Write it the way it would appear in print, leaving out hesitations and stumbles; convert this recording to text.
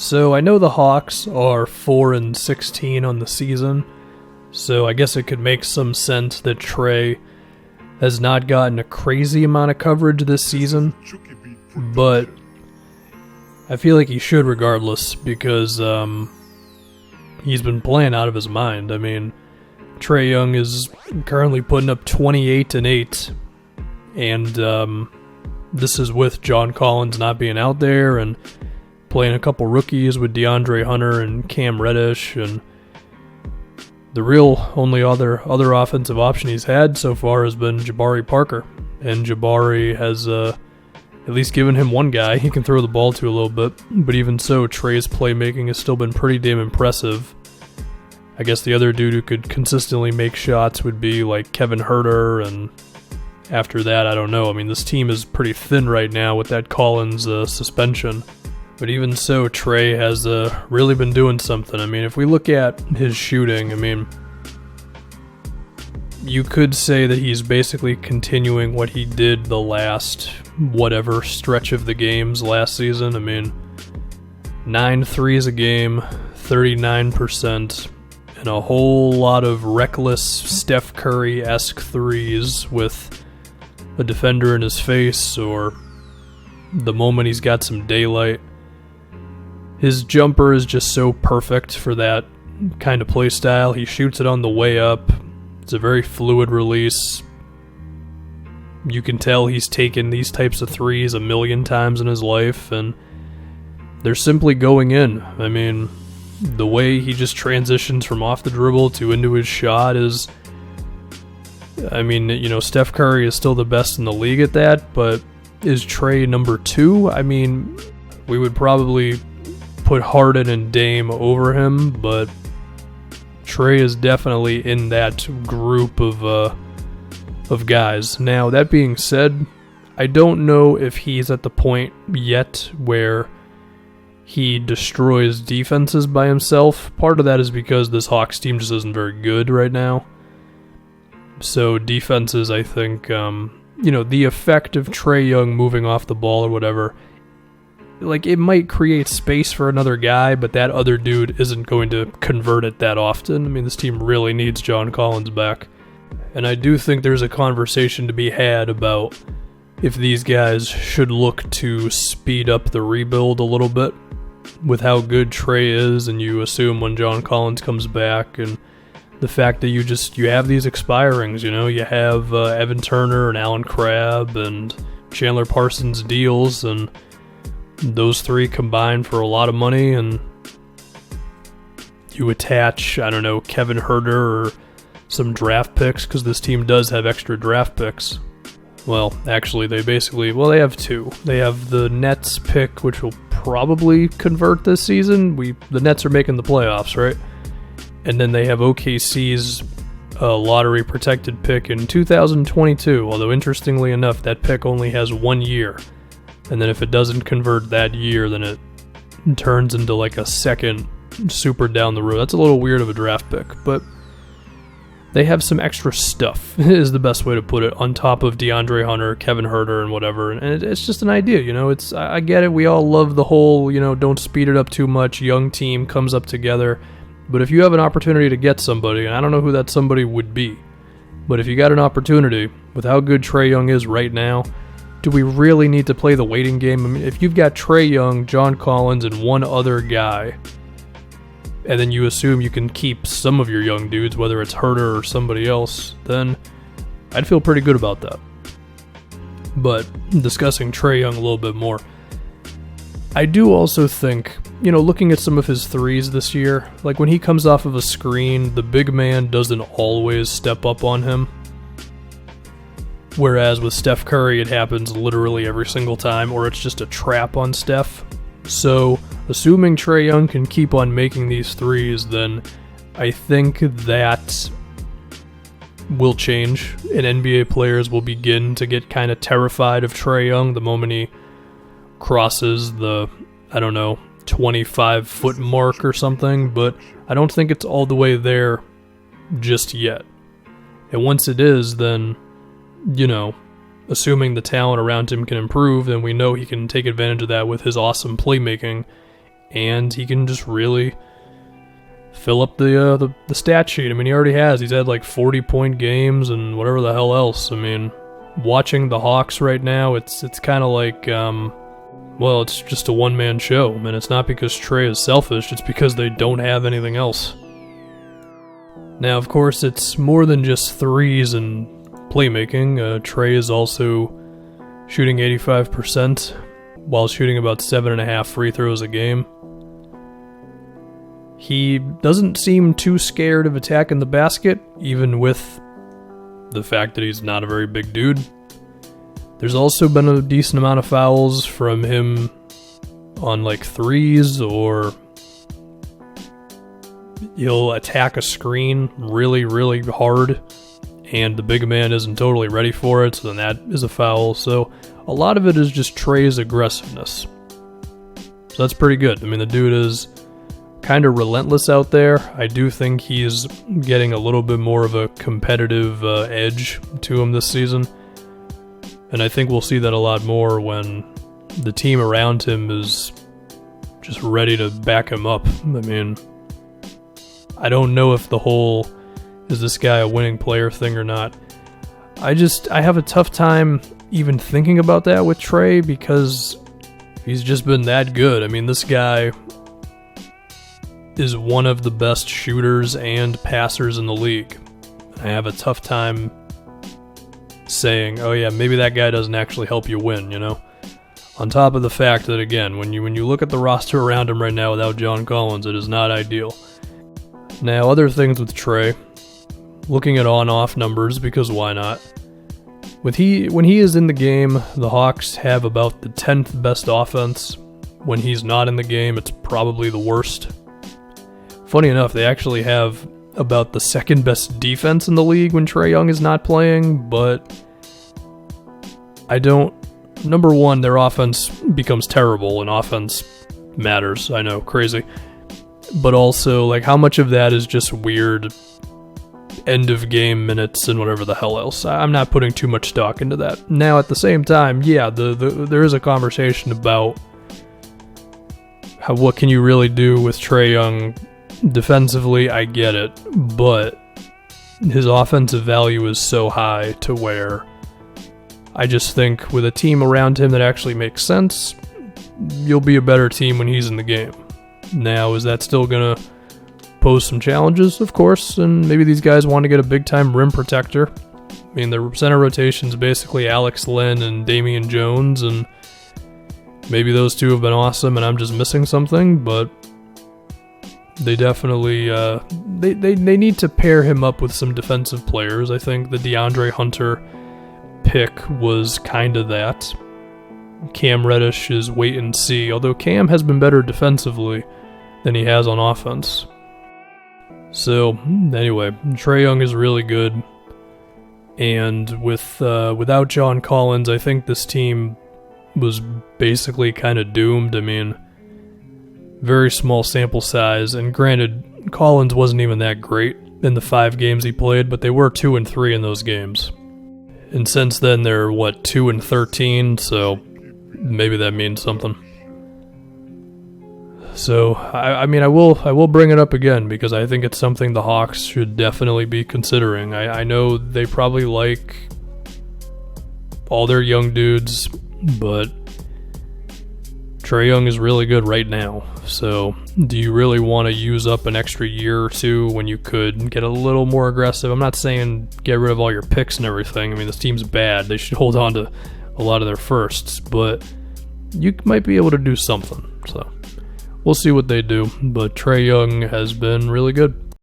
So I know the Hawks are 4-16 on the season, so I guess it could make some sense that Trae has not gotten a crazy amount of coverage this season, but I feel like he should regardless because he's been playing out of his mind. I mean, Trae Young is currently putting up 28 and 8, and this is with John Collins not being out there and playing a couple rookies with DeAndre Hunter and Cam Reddish, and the real only other offensive option he's had so far has been Jabari Parker, and Jabari has at least given him one guy he can throw the ball to a little bit, but even so, Trae's playmaking has still been pretty damn impressive. I guess the other dude who could consistently make shots would be like Kevin Huerter, and after that, I don't know. I mean, this team is pretty thin right now with that Collins suspension. But even so, Trae has really been doing something. I mean, if we look at his shooting, I mean, you could say that he's basically continuing what he did the last whatever stretch of the games last season. I mean, 9 threes a game, 39%, and a whole lot of reckless Steph Curry-esque threes with a defender in his face or the moment he's got some daylight. His jumper is just so perfect for that kind of play style. He shoots it on the way up. It's a very fluid release. You can tell he's taken these types of threes a million times in his life, and they're simply going in. I mean, the way he just transitions from off the dribble to into his shot is... I mean, you know, Steph Curry is still the best in the league at that, but is Trae number 2? I mean, we would probably put Harden and Dame over him, but Trae is definitely in that group of guys. Now, that being said, I don't know if he's at the point yet where he destroys defenses by himself. Part of that is because this Hawks team just isn't very good right now. So defenses, I think, the effect of Trae Young moving off the ball or whatever, like, it might create space for another guy, but that other dude isn't going to convert it that often. I mean, this team really needs John Collins back. And I do think there's a conversation to be had about if these guys should look to speed up the rebuild a little bit with how good Trae is, and you assume when John Collins comes back, and the fact that you have these expirings, you know, you have Evan Turner and Alan Crabb and Chandler Parsons deals, and those three combine for a lot of money, and you attach, I don't know, Kevin Huerter or some draft picks, because this team does have extra draft picks. Well, actually, they have 2. They have the Nets pick, which will probably convert this season. The Nets are making the playoffs, right? And then they have OKC's lottery protected pick in 2022, although interestingly enough, that pick only has 1 year. And then if it doesn't convert that year, then it turns into like a second super down the road. That's a little weird of a draft pick, but they have some extra stuff, is the best way to put it, on top of DeAndre Hunter, Kevin Huerter, and whatever. And it's just an idea, you know. I get it. We all love the whole, you know, don't speed it up too much. Young team comes up together. But if you have an opportunity to get somebody, and I don't know who that somebody would be, but if you got an opportunity with how good Trae Young is right now, do we really need to play the waiting game? I mean, if you've got Trae Young, John Collins, and one other guy, and then you assume you can keep some of your young dudes, whether it's Huerter or somebody else, then I'd feel pretty good about that. But discussing Trae Young a little bit more, I do also think, you know, looking at some of his threes this year, like when he comes off of a screen, the big man doesn't always step up on him. Whereas with Steph Curry, it happens literally every single time, or it's just a trap on Steph. So, assuming Trae Young can keep on making these threes, then I think that will change, and NBA players will begin to get kind of terrified of Trae Young the moment he crosses the, 25-foot mark or something, but I don't think it's all the way there just yet. And once it is, then, you know, assuming the talent around him can improve, then we know he can take advantage of that with his awesome playmaking and he can just really fill up the stat sheet. I mean, he already has. He's had like 40-point games and whatever the hell else. I mean, watching the Hawks right now, it's kind of like, well, it's just a one-man show. And it's not because Trae is selfish, it's because they don't have anything else. Now, of course, it's more than just threes and playmaking. Trae is also shooting 85% while shooting about 7.5 free throws a game. He doesn't seem too scared of attacking the basket, even with the fact that he's not a very big dude. There's also been a decent amount of fouls from him on like threes, or he'll attack a screen really, really hard, and the big man isn't totally ready for it, so then that is a foul. So a lot of it is just Trae's aggressiveness. So that's pretty good. I mean, the dude is kind of relentless out there. I do think he's getting a little bit more of a competitive edge to him this season. And I think we'll see that a lot more when the team around him is just ready to back him up. I mean, I don't know if the whole is this guy a winning player thing or not. I have a tough time even thinking about that with Trae because he's just been that good. I mean, this guy is one of the best shooters and passers in the league. I have a tough time saying, oh yeah, maybe that guy doesn't actually help you win, you know? On top of the fact that, again, when you look at the roster around him right now without John Collins, it is not ideal. Now, other things with Trae, looking at on-off numbers, because why not? When he is in the game, the Hawks have about the 10th best offense. When he's not in the game, it's probably the worst. Funny enough, they actually have about the second best defense in the league when Trae Young is not playing, but number one, their offense becomes terrible, and offense matters. I know, crazy. But also, like, how much of that is just weird end of game minutes and whatever the hell else? I'm not putting too much stock into that. Now, at the same time, yeah, there is a conversation about what can you really do with Trae Young defensively. I get it, but his offensive value is so high to where I just think with a team around him that actually makes sense, you'll be a better team when he's in the game. Now, is that still going to pose some challenges? Of course, and maybe these guys want to get a big-time rim protector. I mean, the center rotation is basically Alex Len and Damian Jones, and maybe those two have been awesome and I'm just missing something, but they definitely they need to pair him up with some defensive players. I think the DeAndre Hunter pick was kind of that. Cam Reddish is wait and see, although Cam has been better defensively than he has on offense. So, anyway, Trae Young is really good, and without John Collins, I think this team was basically kind of doomed. I mean, very small sample size, and granted, Collins wasn't even that great in the 5 games he played, but they were 2-3 in those games. And since then, they're, 2-13, so maybe that means something. So, I mean, I will bring it up again, because I think it's something the Hawks should definitely be considering. I know they probably like all their young dudes, but Trae Young is really good right now. So, do you really want to use up an extra year or two when you could get a little more aggressive? I'm not saying get rid of all your picks and everything. I mean, this team's bad. They should hold on to a lot of their firsts, but you might be able to do something. So, we'll see what they do. But Trae Young has been really good.